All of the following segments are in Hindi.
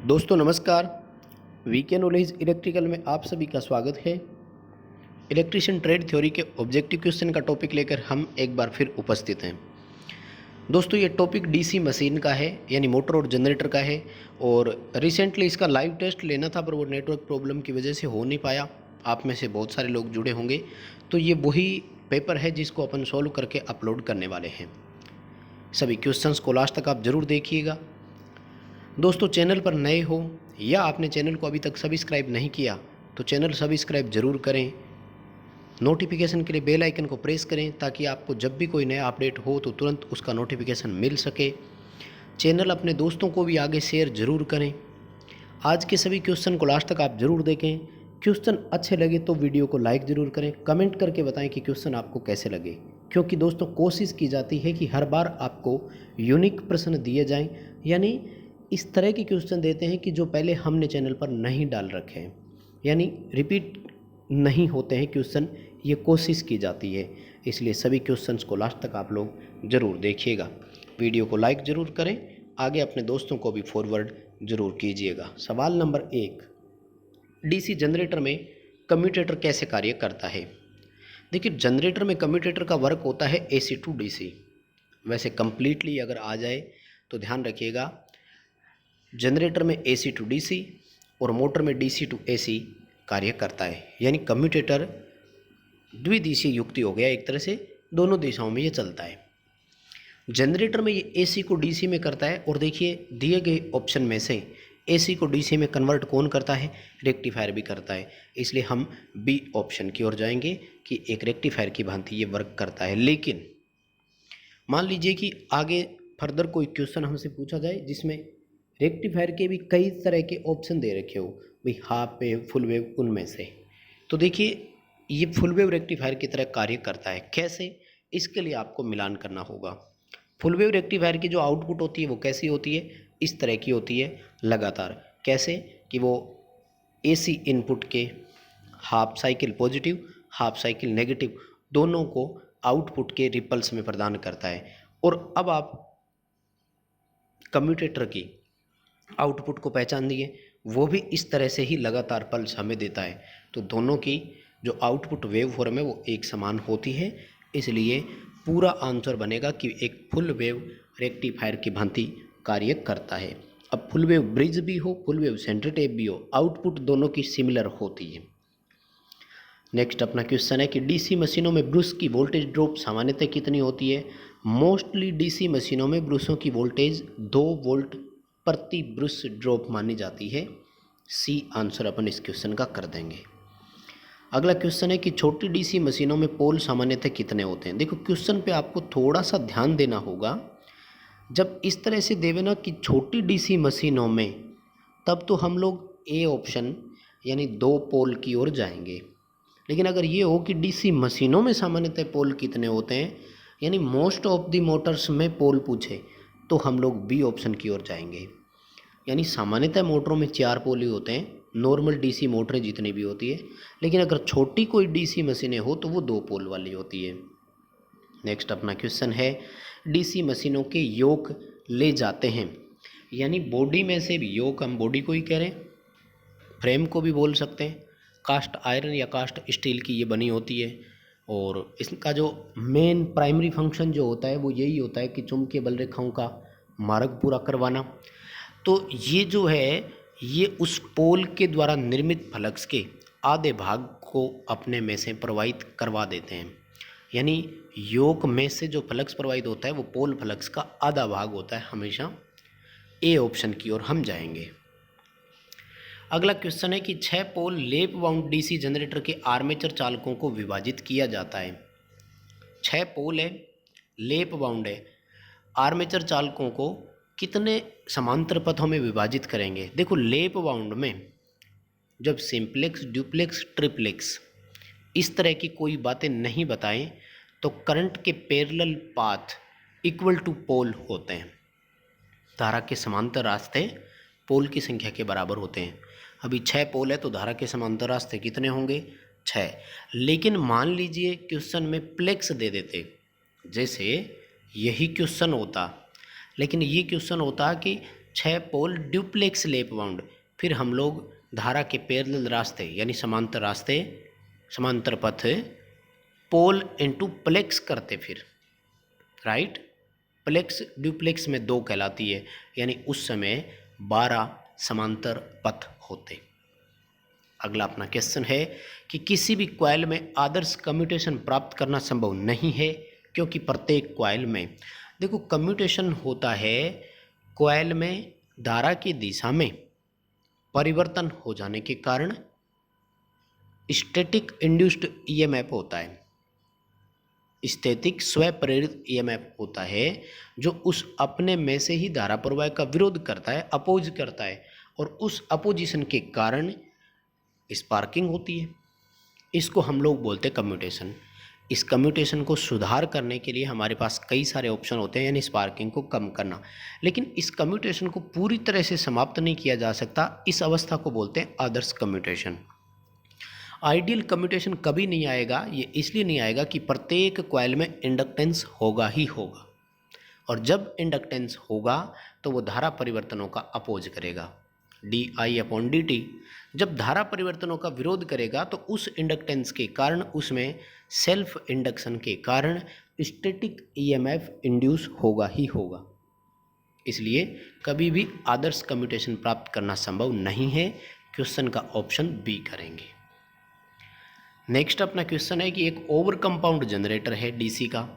दोस्तों नमस्कार। वीके नॉलेज इलेक्ट्रिकल में आप सभी का स्वागत है। इलेक्ट्रिशियन ट्रेड थ्योरी के ऑब्जेक्टिव क्वेश्चन का टॉपिक लेकर हम एक बार फिर उपस्थित हैं। दोस्तों ये टॉपिक डीसी मशीन का है, यानी मोटर और जनरेटर का है। और रिसेंटली इसका लाइव टेस्ट लेना था, पर वो नेटवर्क प्रॉब्लम की वजह से हो नहीं पाया। आप में से बहुत सारे लोग जुड़े होंगे, तो ये वही पेपर है जिसको अपन सॉल्व करके अपलोड करने वाले हैं। सभी क्वेश्चंस को लास्ट तक आप ज़रूर देखिएगा। दोस्तों चैनल पर नए हो या आपने चैनल को अभी तक सब्सक्राइब नहीं किया तो चैनल सब्सक्राइब ज़रूर करें। नोटिफिकेशन के लिए बेल आइकन को प्रेस करें ताकि आपको जब भी कोई नया अपडेट हो तो तुरंत उसका नोटिफिकेशन मिल सके। चैनल अपने दोस्तों को भी आगे शेयर ज़रूर करें। आज के सभी क्वेश्चन को लास्ट तक आप ज़रूर देखें। क्वेश्चन अच्छे लगे तो वीडियो को लाइक ज़रूर करें। कमेंट करके बताएं कि क्वेश्चन आपको कैसे लगे, क्योंकि दोस्तों कोशिश की जाती है कि हर बार आपको यूनिक प्रश्न दिए जाएं, यानी इस तरह के क्वेश्चन देते हैं कि जो पहले हमने चैनल पर नहीं डाल रखे हैं, यानी रिपीट नहीं होते हैं क्वेश्चन, ये कोशिश की जाती है। इसलिए सभी क्वेश्चंस को लास्ट तक आप लोग ज़रूर देखिएगा। वीडियो को लाइक ज़रूर करें, आगे अपने दोस्तों को भी फॉरवर्ड ज़रूर कीजिएगा। सवाल नंबर 1, डीसी जनरेटर में कम्यूटेटर कैसे कार्य करता है। देखिए जनरेटर में कम्यूटेटर का वर्क होता है एसी टू डीसी। वैसे कंप्लीटली अगर आ जाए तो ध्यान रखिएगा, जनरेटर में एसी टू डीसी और मोटर में डीसी टू एसी कार्य करता है, यानी कम्यूटेटर द्विदिशीय युक्ति हो गया एक तरह से, दोनों दिशाओं में ये चलता है। जनरेटर में ये एसी को डीसी में करता है, और देखिए दिए गए ऑप्शन में से एसी को डीसी में कन्वर्ट कौन करता है, रेक्टिफायर भी करता है। इसलिए हम बी ऑप्शन की ओर जाएंगे कि एक रेक्टिफायर की भांति ये वर्क करता है। लेकिन मान लीजिए कि आगे फर्दर कोई क्वेश्चन हमसे पूछा जाए जिसमें रेक्टिफायर के भी कई तरह के ऑप्शन दे रखे हो, भाई हाफ वेव, फुल वेव, उनमें से, तो देखिए ये फुल वेव रेक्टिफायर की तरह कार्य करता है। कैसे, इसके लिए आपको मिलान करना होगा। फुल वेव रेक्टिफायर की जो आउटपुट होती है वो कैसी होती है, इस तरह की होती है लगातार। कैसे कि वो एसी इनपुट के half cycle positive, half cycle negative, दोनों को आउटपुट के रिपल्स में प्रदान करता है। और अब आप कम्यूटेटर की आउटपुट को पहचान दिए, वो भी इस तरह से ही लगातार पल्स हमें देता है। तो दोनों की जो आउटपुट वेव फॉर्म है वो एक समान होती है। इसलिए पूरा आंसर बनेगा कि एक फुल वेव रेक्टिफायर की भांति कार्य करता है। अब फुल वेव ब्रिज भी हो, फुल वेव सेंटर टेप भी हो, आउटपुट दोनों की सिमिलर होती है। नेक्स्ट अपना क्वेश्चन है कि डीसी मशीनों में ब्रूस की वोल्टेज ड्रॉप सामान्यतः कितनी होती है। मोस्टली डीसी मशीनों में ब्रूसों की वोल्टेज 2 वोल्ट प्रति ब्रूस ड्रॉप मानी जाती है। सी आंसर अपन इस क्वेश्चन का कर देंगे। अगला क्वेश्चन है कि छोटी डीसी मशीनों में पोल सामान्यतः कितने होते हैं। देखो क्वेश्चन पे आपको थोड़ा सा ध्यान देना होगा। जब इस तरह से देवे ना कि छोटी डीसी मशीनों में, तब तो हम लोग ए ऑप्शन यानी 2 पोल की ओर जाएंगे। लेकिन अगर ये हो कि डीसी मशीनों में सामान्यतः पोल कितने होते हैं, यानी मोस्ट ऑफ द मोटर्स में पोल पूछे, तो हम लोग बी ऑप्शन की ओर जाएंगे। यानी सामान्यतः मोटरों में 4 पोल ही होते हैं, नॉर्मल डीसी मोटरें जितनी भी होती है। लेकिन अगर छोटी कोई डीसी मशीनें हो तो वो 2 पोल वाली होती है। नेक्स्ट अपना क्वेश्चन है, डीसी मशीनों के योक ले जाते हैं, यानी बॉडी में से भी, योक हम बॉडी को ही कह रहे हैं, फ्रेम को भी बोल सकते हैं। कास्ट आयरन या कास्ट स्टील की ये बनी होती है, और इसका जो मेन प्राइमरी फंक्शन जो होता है वो यही होता है कि चुंबकीय बल रेखाओं का मार्ग पूरा करवाना। तो ये जो है ये उस पोल के द्वारा निर्मित फ्लक्स के आधे भाग को अपने में से प्रवाहित करवा देते हैं। यानी योक में से जो फ्लक्स प्रवाहित होता है वो पोल फ्लक्स का आधा भाग होता है हमेशा। ए ऑप्शन की ओर हम जाएंगे। अगला क्वेश्चन है कि 6 पोल लेप वाउंड डीसी जनरेटर के आर्मेचर चालकों को विभाजित किया जाता है। 6 पोल है, लेप वाउंड है, आर्मेचर चालकों को कितने समांतर पथों में विभाजित करेंगे। देखो लेप वाउंड में जब सिंप्लेक्स, ड्यूप्लेक्स, ट्रिप्लेक्स इस तरह की कोई बातें नहीं बताएं तो करंट के पैरेलल पाथ इक्वल टू पोल होते हैं। धारा के समांतर रास्ते पोल की संख्या के बराबर होते हैं। अभी 6 पोल है तो धारा के समांतर रास्ते कितने होंगे, 6। लेकिन मान लीजिए क्वेश्चन में प्लेक्स दे देते, जैसे यही क्वेश्चन होता, लेकिन ये क्वेश्चन होता कि 6 पोल ड्यूप्लेक्स लैप वाउंड। फिर हम लोग धारा के पैरेलल रास्ते यानी समांतर रास्ते, समांतर पथ पोल इनटू प्लेक्स करते फिर, राइट। प्लेक्स ड्यूप्लेक्स में 2 कहलाती है, यानी उस समय 12 समांतर पथ होते। अगला अपना क्वेश्चन है कि किसी भी कॉइल में आदर्श कम्यूटेशन प्राप्त करना संभव नहीं है, क्योंकि प्रत्येक कॉइल में, देखो कम्यूटेशन होता है कॉइल में धारा की दिशा में परिवर्तन हो जाने के कारण स्टैटिक इंड्यूस्ड ईएमएफ होता है। स्टैटिक स्व प्रेरित ईएमएफ होता है जो उस अपने में से ही धारा प्रवाह का विरोध करता है, अपोज करता है, और उस अपोजिशन के कारण स्पार्किंग होती है। इसको हम लोग बोलते हैं कम्यूटेशन। इस कम्यूटेशन को सुधार करने के लिए हमारे पास कई सारे ऑप्शन होते हैं, यानी स्पार्किंग को कम करना। लेकिन इस कम्यूटेशन को पूरी तरह से समाप्त नहीं किया जा सकता। इस अवस्था को बोलते हैं आदर्श कम्यूटेशन। आइडियल कम्यूटेशन कभी नहीं आएगा, ये इसलिए नहीं आएगा कि प्रत्येक कॉइल में इंडक्टेंस होगा ही होगा, और जब इंडक्टेंस होगा तो वो धारा परिवर्तनों का अपोज करेगा, di/dt। जब धारा परिवर्तनों का विरोध करेगा तो उस इंडक्टेंस के कारण, उसमें सेल्फ इंडक्शन के कारण स्टैटिक ईएमएफ इंड्यूस होगा ही होगा। इसलिए कभी भी आदर्श कम्यूटेशन प्राप्त करना संभव नहीं है। क्वेश्चन का ऑप्शन बी करेंगे। नेक्स्ट अपना क्वेश्चन है कि एक ओवर कंपाउंड जनरेटर है डीसी का,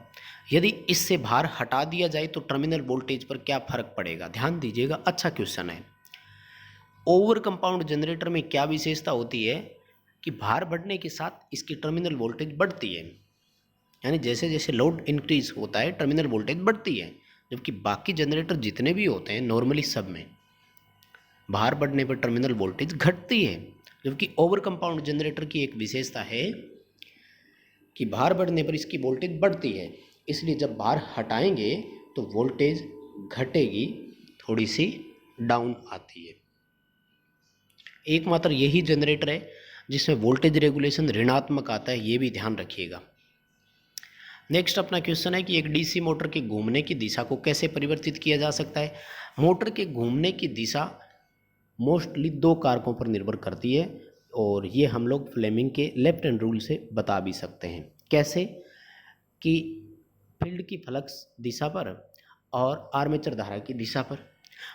यदि इससे भार हटा दिया जाए तो टर्मिनल वोल्टेज पर क्या फर्क पड़ेगा। ध्यान दीजिएगा, अच्छा क्वेश्चन है। ओवर कंपाउंड जनरेटर में क्या विशेषता होती है कि भार बढ़ने के साथ इसकी टर्मिनल वोल्टेज बढ़ती है, यानी जैसे जैसे लोड इंक्रीज होता है टर्मिनल वोल्टेज बढ़ती है, जबकि बाकी जनरेटर जितने भी होते हैं नॉर्मली सब में भार बढ़ने पर टर्मिनल वोल्टेज घटती है। जबकि ओवर कंपाउंड जनरेटर की एक विशेषता है कि भार बढ़ने पर इसकी वोल्टेज बढ़ती है, इसलिए जब भार हटाएंगे तो वोल्टेज घटेगी, थोड़ी सी डाउन आती है। एकमात्र यही जनरेटर है जिसमें वोल्टेज रेगुलेशन ऋणात्मक आता है, ये भी ध्यान रखिएगा। नेक्स्ट अपना क्वेश्चन है कि एक डीसी मोटर के घूमने की दिशा को कैसे परिवर्तित किया जा सकता है। मोटर के घूमने की दिशा मोस्टली 2 कारकों पर निर्भर करती है, और ये हम लोग फ्लेमिंग के लेफ्ट हैंड रूल से बता भी सकते हैं। कैसे कि फील्ड की फ्लक्स दिशा पर और आर्मेचर धारा की दिशा पर,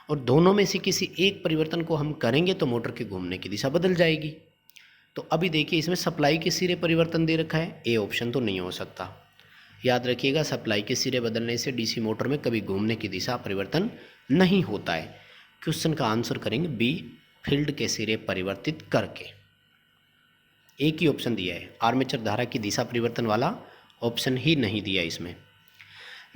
और दोनों में से किसी एक परिवर्तन को हम करेंगे तो मोटर के घूमने की दिशा बदल जाएगी। तो अभी देखिए इसमें सप्लाई के सिरे परिवर्तन दे रखा है, ए ऑप्शन तो नहीं हो सकता। याद रखिएगा, सप्लाई के सिरे बदलने से डीसी मोटर में कभी घूमने की दिशा परिवर्तन नहीं होता है। क्वेश्चन का आंसर करेंगे बी, फील्ड के सिरे परिवर्तित करके। एक ही ऑप्शन दिया है, आर्मेचर धारा की दिशा परिवर्तन वाला ऑप्शन ही नहीं दिया इसमें।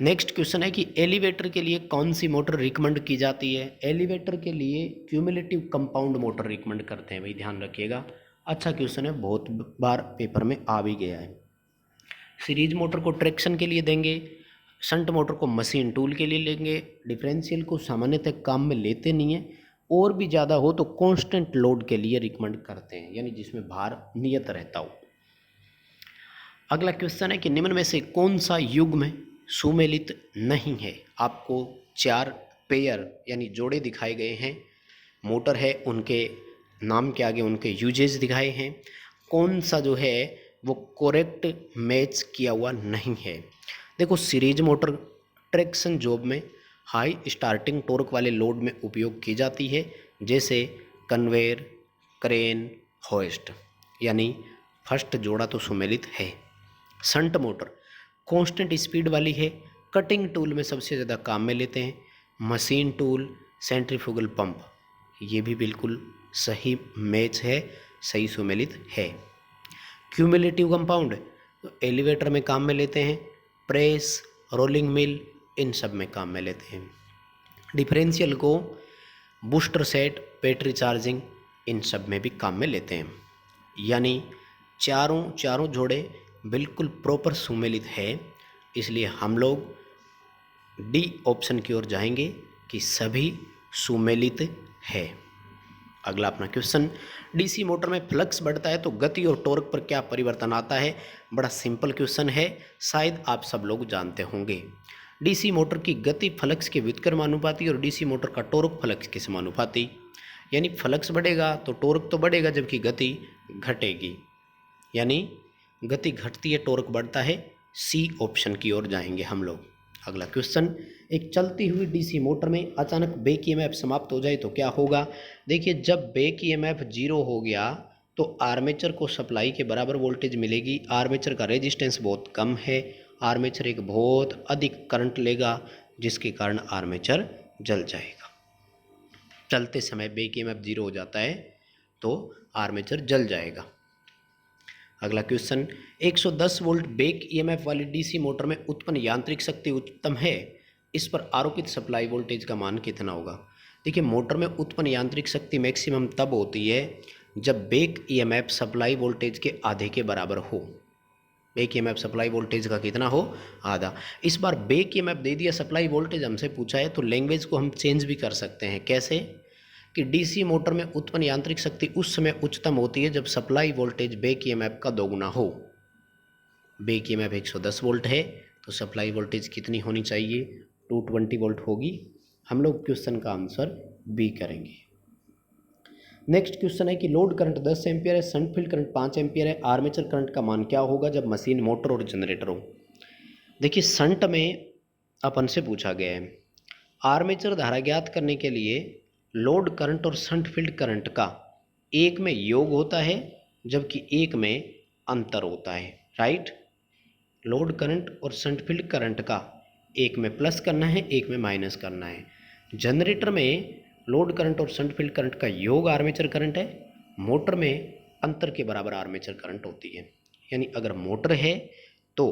नेक्स्ट क्वेश्चन है कि एलिवेटर के लिए कौन सी मोटर रिकमेंड की जाती है। एलिवेटर के लिए क्यूमुलेटिव कंपाउंड मोटर रिकमेंड करते हैं, भाई ध्यान रखिएगा। अच्छा क्वेश्चन है, बहुत बार पेपर में आ भी गया है। सीरीज मोटर को ट्रैक्शन के लिए देंगे, शंट मोटर को मशीन टूल के लिए लेंगे, डिफरेंशियल को सामान्यतः काम में लेते नहीं हैं, और भी ज़्यादा हो तो कांस्टेंट लोड के लिए रिकमेंड करते हैं, यानी जिसमें भार नियत रहता हो। अगला क्वेश्चन है कि निम्न में से कौन सा युग्म सुमेलित नहीं है। आपको 4 पेयर यानी जोड़े दिखाए गए हैं, मोटर है, उनके नाम के आगे उनके यूजेज दिखाए हैं। कौन सा जो है वो करेक्ट मैच किया हुआ नहीं है। देखो सीरीज मोटर ट्रैक्शन जॉब में हाई स्टार्टिंग टॉर्क वाले लोड में उपयोग की जाती है, जैसे कन्वेयर, क्रेन, होइस्ट, यानी फर्स्ट जोड़ा तो सुमेलित है। शंट मोटर कांस्टेंट स्पीड वाली है, कटिंग टूल में सबसे ज़्यादा काम में लेते हैं। मशीन टूल, सेंट्रीफ्यूगल पंप, ये भी बिल्कुल सही मैच है, सही सुमेलित है। क्यूमुलेटिव कंपाउंड एलिवेटर में काम में लेते हैं, प्रेस, रोलिंग मिल, इन सब में काम में लेते हैं। डिफरेंशियल को बूस्टर सेट, बैटरी चार्जिंग, इन सब में भी काम में लेते हैं। यानी चारों जोड़े बिल्कुल प्रॉपर सुमेलित है, इसलिए हम लोग डी ऑप्शन की ओर जाएंगे कि सभी सुमेलित है। अगला अपना क्वेश्चन, डीसी मोटर में फ्लक्स बढ़ता है तो गति और टॉर्क पर क्या परिवर्तन आता है। बड़ा सिंपल क्वेश्चन है, शायद आप सब लोग जानते होंगे। डीसी मोटर की गति फ्लक्स के व्युत्क्रमानुपाती और डीसी मोटर का टॉर्क फ्लक्स के समानुपाती। यानी फ्लक्स बढ़ेगा तो टॉर्क तो बढ़ेगा, जबकि गति घटेगी। यानी गति घटती है, टॉर्क बढ़ता है। सी ऑप्शन की ओर जाएंगे हम लोग। अगला क्वेश्चन, एक चलती हुई डीसी मोटर में अचानक बैक ईएमएफ समाप्त हो जाए तो क्या होगा। देखिए, जब बैक ईएमएफ 0 हो गया तो आर्मेचर को सप्लाई के बराबर वोल्टेज मिलेगी। आर्मेचर का रेजिस्टेंस बहुत कम है, आर्मेचर एक बहुत अधिक करंट लेगा, जिसके कारण आर्मेचर जल जाएगा। चलते समय बैक ईएमएफ 0 हो जाता है तो आर्मेचर जल जाएगा। अगला क्वेश्चन, 110 वोल्ट बैक ईएमएफ वाली डीसी मोटर में उत्पन्न यांत्रिक शक्ति उच्चतम है, इस पर आरोपित सप्लाई वोल्टेज का मान कितना होगा। देखिए, मोटर में उत्पन्न यांत्रिक शक्ति मैक्सिमम तब होती है जब बैक ईएमएफ सप्लाई वोल्टेज के आधे के बराबर हो। बैक ईएमएफ सप्लाई वोल्टेज का कितना हो, आधा। इस बार बैक ईएमएफ दे दिया, सप्लाई वोल्टेज हमसे पूछा है, तो लैंग्वेज को हम चेंज भी कर सकते हैं। कैसे कि डीसी मोटर में उत्पन्न यांत्रिक शक्ति उस समय उच्चतम होती है जब सप्लाई वोल्टेज बैक ईएमएफ का दोगुना हो। बैक ईएमएफ 110 वोल्ट है तो सप्लाई वोल्टेज कितनी होनी चाहिए, 220 वोल्ट होगी। हम लोग क्वेश्चन का आंसर बी करेंगे। नेक्स्ट क्वेश्चन है कि लोड करंट 10 एम्पियर है, शंट फील्ड करंट 5 एम्पियर है, आर्मेचर करंट का मान क्या होगा जब मशीन मोटर और जनरेटर हो। देखिए, शंट में अपन से पूछा गया है, आर्मेचर धारा ज्ञात करने के लिए लोड करंट और शंट फील्ड करंट का एक में योग होता है जबकि एक में अंतर होता है, राइट। लोड करंट और शंट फील्ड करंट का एक में प्लस करना है, एक में माइनस करना है। जनरेटर में लोड करंट और शंट फील्ड करंट का योग आर्मेचर करंट है, मोटर में अंतर के बराबर आर्मेचर करंट होती है। यानी अगर मोटर है तो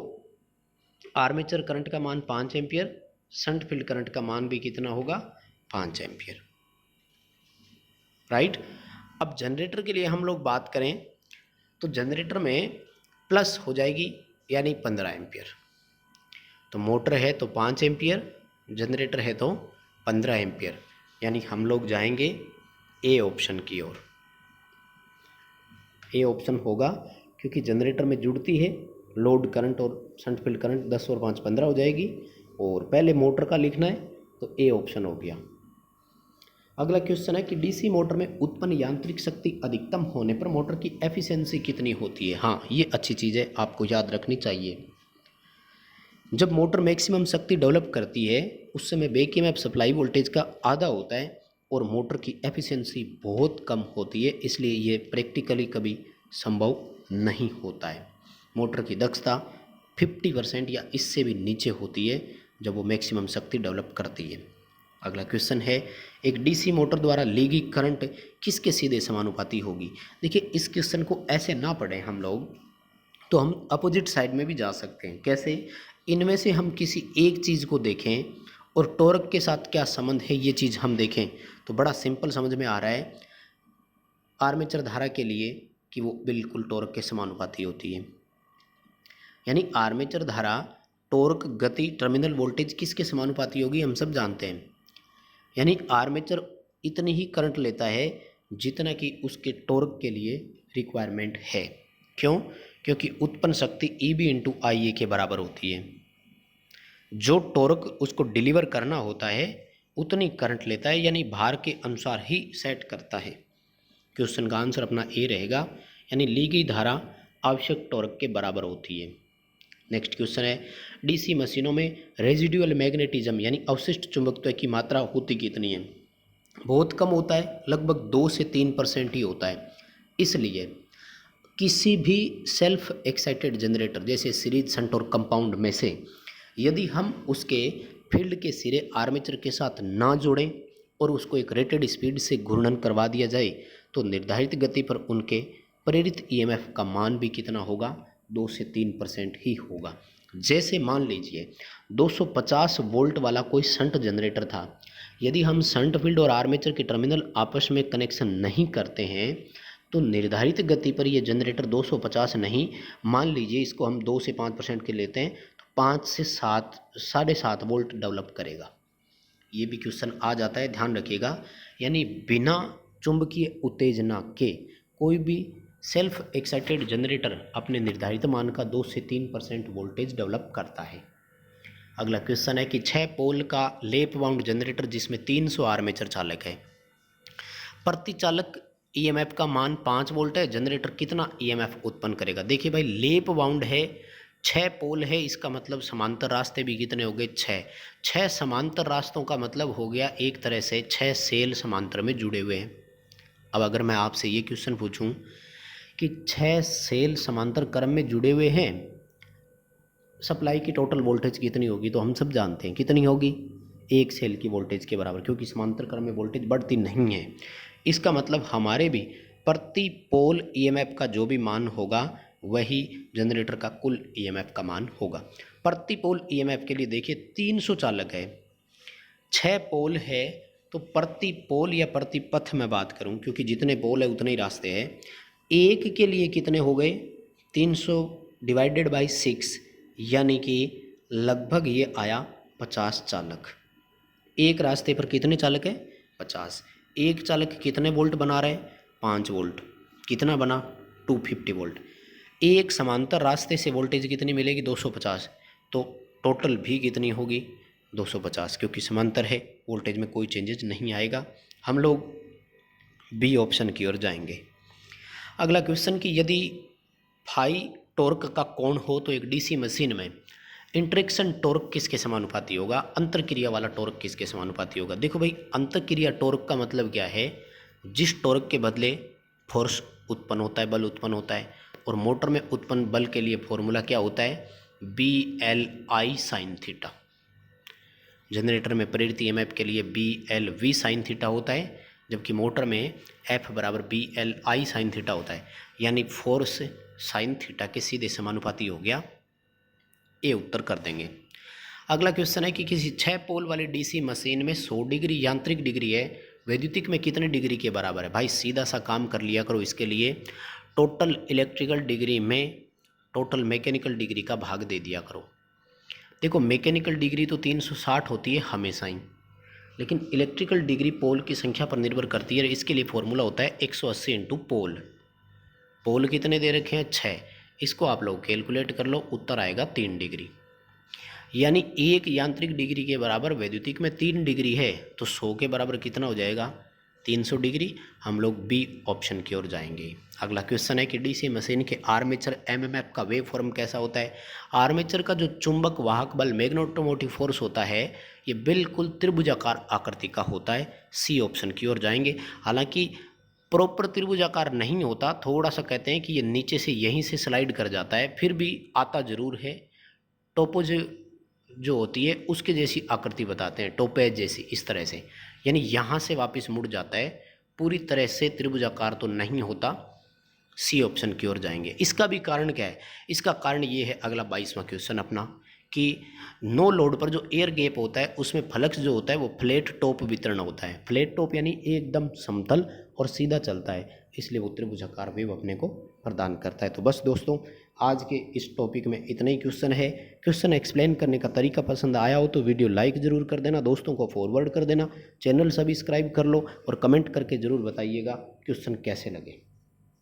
आर्मेचर करंट का मान 5 एम्पियर, शंट फील्ड करंट का मान भी कितना होगा, 5 एम्पियर, राइट। अब जनरेटर के लिए हम लोग बात करें तो जनरेटर में प्लस हो जाएगी, यानी 15 एम्पियर। तो मोटर है तो 5 एम्पियर, जनरेटर है तो 15 एम्पियर, यानी हम लोग जाएंगे ए ऑप्शन की ओर। ए ऑप्शन होगा क्योंकि जनरेटर में जुड़ती है लोड करंट और शंट फील्ड करंट, 10 और 5 15 हो जाएगी, और पहले मोटर का लिखना है तो ए ऑप्शन हो गया। अगला क्वेश्चन है कि डीसी मोटर में उत्पन्न यांत्रिक शक्ति अधिकतम होने पर मोटर की एफिशिएंसी कितनी होती है। हाँ, ये अच्छी चीज़ है, आपको याद रखनी चाहिए। जब मोटर मैक्सिमम शक्ति डेवलप करती है उस समय बैक ईएमएफ सप्लाई वोल्टेज का आधा होता है और मोटर की एफिशिएंसी बहुत कम होती है, इसलिए ये प्रैक्टिकली कभी संभव नहीं होता है। मोटर की दक्षता 50% या इससे भी नीचे होती है जब वो मैक्सिमम शक्ति डेवलप करती है। अगला क्वेश्चन है, एक डीसी मोटर द्वारा ली गई करंट किसके सीधे समानुपाती होगी। देखिए, इस क्वेश्चन को ऐसे ना पढ़ें हम लोग, तो हम अपोजिट साइड में भी जा सकते हैं। कैसे, इनमें से हम किसी एक चीज़ को देखें और टॉर्क के साथ क्या संबंध है ये चीज़ हम देखें तो बड़ा सिंपल समझ में आ रहा है आर्मेचर धारा के लिए कि वो बिल्कुल टॉर्क के समानुपाती होती है। यानी आर्मेचर धारा, टॉर्क, गति, टर्मिनल वोल्टेज किसके समानुपाती होगी, हम सब जानते हैं। यानी आर्मेचर इतनी ही करंट लेता है जितना कि उसके टॉर्क के लिए रिक्वायरमेंट है। क्यों? क्योंकि उत्पन्न शक्ति EB इंटू IA के बराबर होती है। जो टॉर्क उसको डिलीवर करना होता है उतनी करंट लेता है, यानी भार के अनुसार ही सेट करता है। क्वेश्चन का आंसर अपना ए रहेगा, यानी ली गई धारा आवश्यक टॉर्क के बराबर होती है। नेक्स्ट क्वेश्चन है, डीसी मशीनों में रेजिडुअल मैग्नेटिज्म यानी अवशिष्ट चुंबकत्व की मात्रा होती कितनी है। बहुत कम होता है, लगभग 2 से 3% ही होता है। इसलिए किसी भी सेल्फ एक्साइटेड जनरेटर जैसे सीरीज, शंट और कंपाउंड में से यदि हम उसके फील्ड के सिरे आर्मेचर के साथ ना जोड़ें और उसको एक रेटेड स्पीड से घूर्णन करवा दिया जाए तो निर्धारित गति पर उनके प्रेरित ईएमएफ का मान भी कितना होगा, 2 से 3% ही होगा। जैसे मान लीजिए 250 वोल्ट वाला कोई शंट जनरेटर था, यदि हम शंट फील्ड और आर्मेचर के टर्मिनल आपस में कनेक्शन नहीं करते हैं तो निर्धारित गति पर यह जनरेटर 250 नहीं, मान लीजिए इसको हम 2 से 5% के लेते हैं तो 5 से 7.5 वोल्ट डेवलप करेगा। ये भी क्वेश्चन आ जाता है, ध्यान रखिएगा। यानी बिना चुंबकीय उत्तेजना के कोई भी सेल्फ एक्साइटेड जनरेटर अपने निर्धारित मान का 2 से 3% वोल्टेज डेवलप करता है। अगला क्वेश्चन है कि 6 पोल का लेप वाउंड जनरेटर जिसमें 300 आर्मेचर चालक है, प्रति चालक ईएमएफ का मान 5 वोल्ट है, जनरेटर कितना ईएमएफ उत्पन्न करेगा। देखिए भाई, लेप वाउंड है, 6 पोल है, इसका मतलब समांतर रास्ते भी कितने हो गए, 6 समांतर रास्तों का मतलब हो गया एक तरह से 6 सेल समांतर में जुड़े हुए हैं। अब अगर मैं आपसे ये क्वेश्चन पूछूं कि 6 सेल समांतर क्रम में जुड़े हुए हैं, सप्लाई की टोटल वोल्टेज कितनी होगी, तो हम सब जानते हैं कितनी होगी, 1 सेल की वोल्टेज के बराबर, क्योंकि समांतर क्रम में वोल्टेज बढ़ती नहीं है। इसका मतलब हमारे भी प्रति पोल ईएमएफ का जो भी मान होगा वही जनरेटर का कुल ईएमएफ का मान होगा। प्रति पोल ईएमएफ के लिए देखिए 300 चालक है, 6 पोल है, तो प्रति पोल या प्रति पथ में बात करूं, क्योंकि जितने पोल है उतने ही रास्ते हैं, एक के लिए कितने हो गए 300 डिवाइडेड बाई 6, यानी कि लगभग ये आया 50 चालक। एक रास्ते पर कितने चालक है, 50। एक चालक कितने वोल्ट बना रहे, 5 वोल्ट, कितना बना 250 वोल्ट। एक समांतर रास्ते से वोल्टेज कितनी मिलेगी, 250, तो टोटल भी कितनी होगी 250, क्योंकि समांतर है, वोल्टेज में कोई चेंजेज नहीं आएगा। हम लोग बी ऑप्शन की ओर जाएंगे। अगला क्वेश्चन कि यदि फाई टॉर्क का कोण हो तो एक डीसी मशीन में इंटरेक्शन टॉर्क किसके समानुपाती होगा, अंतरक्रिया वाला टॉर्क किसके समानुपाती होगा। देखो भाई, अंतरक्रिया टॉर्क का मतलब क्या है, जिस टॉर्क के बदले फोर्स उत्पन्न होता है, बल उत्पन्न होता है, और मोटर में उत्पन्न बल के लिए फॉर्मूला क्या होता है, BLI sin थीटा। जनरेटर में प्रेरित ईएमएफ के लिए BLV sin थीटा होता है, जबकि मोटर में F बराबर BLI sin थीटा होता है, यानी फोर्स साइन थीटा के सीधे समानुपाती हो गया। ए उत्तर कर देंगे। अगला क्वेश्चन है कि किसी 6 पोल वाली डीसी मशीन में 100 डिग्री यांत्रिक डिग्री है, वैद्युतिक में कितने डिग्री के बराबर है। भाई सीधा सा काम कर लिया करो, इसके लिए टोटल इलेक्ट्रिकल डिग्री में टोटल मैकेनिकल डिग्री का भाग दे दिया करो। देखो, मैकेनिकल डिग्री तो 360 होती है हमेशा ही, लेकिन इलेक्ट्रिकल डिग्री पोल की संख्या पर निर्भर करती है। इसके लिए फॉर्मूला होता है 180 इंटू पोल। पोल कितने दे रखे हैं, 6, इसको आप लोग कैलकुलेट कर लो, उत्तर आएगा 3 डिग्री। यानी एक यांत्रिक डिग्री के बराबर वैद्युतिक में 3 डिग्री है, तो 100 के बराबर कितना हो जाएगा, 300 डिग्री। हम लोग बी ऑप्शन की ओर जाएंगे। अगला क्वेश्चन है कि डीसी मशीन के आर्मेचर एमएमएफ का वेव फॉर्म कैसा होता है। आर्मेचर का जो चुंबक वाहक बल मैग्नेटोमोटिव फोर्स होता है, ये बिल्कुल त्रिभुजाकार आकृति का होता है। सी ऑप्शन की ओर जाएंगे। हालांकि प्रॉपर त्रिभुजाकार नहीं होता, थोड़ा सा कहते हैं कि ये नीचे से यहीं से स्लाइड कर जाता है, फिर भी आता ज़रूर है। टोपोज जो होती है उसके जैसी आकृति बताते हैं, टोपेज जैसी, इस तरह से, यानी यहाँ से वापस मुड़ जाता है, पूरी तरह से त्रिभुजाकार तो नहीं होता। सी ऑप्शन की ओर जाएंगे। इसका भी कारण क्या है, इसका कारण ये है, अगला 22वां क्वेश्चन अपना, कि नो लोड पर जो एयर गैप होता है उसमें फ्लक्स जो होता है वो फ्लैट टॉप वितरण होता है। फ्लैट टॉप यानी एकदम समतल और सीधा चलता है, इसलिए वो त्रिभुजाकार वेव अपने को प्रदान करता है। तो बस दोस्तों, आज के इस टॉपिक में इतना ही क्वेश्चन है। क्वेश्चन एक्सप्लेन करने का तरीका पसंद आया हो तो वीडियो लाइक ज़रूर कर देना, दोस्तों को फॉरवर्ड कर देना, चैनल सब्सक्राइब कर लो और कमेंट करके ज़रूर बताइएगा क्वेश्चन कैसे लगे।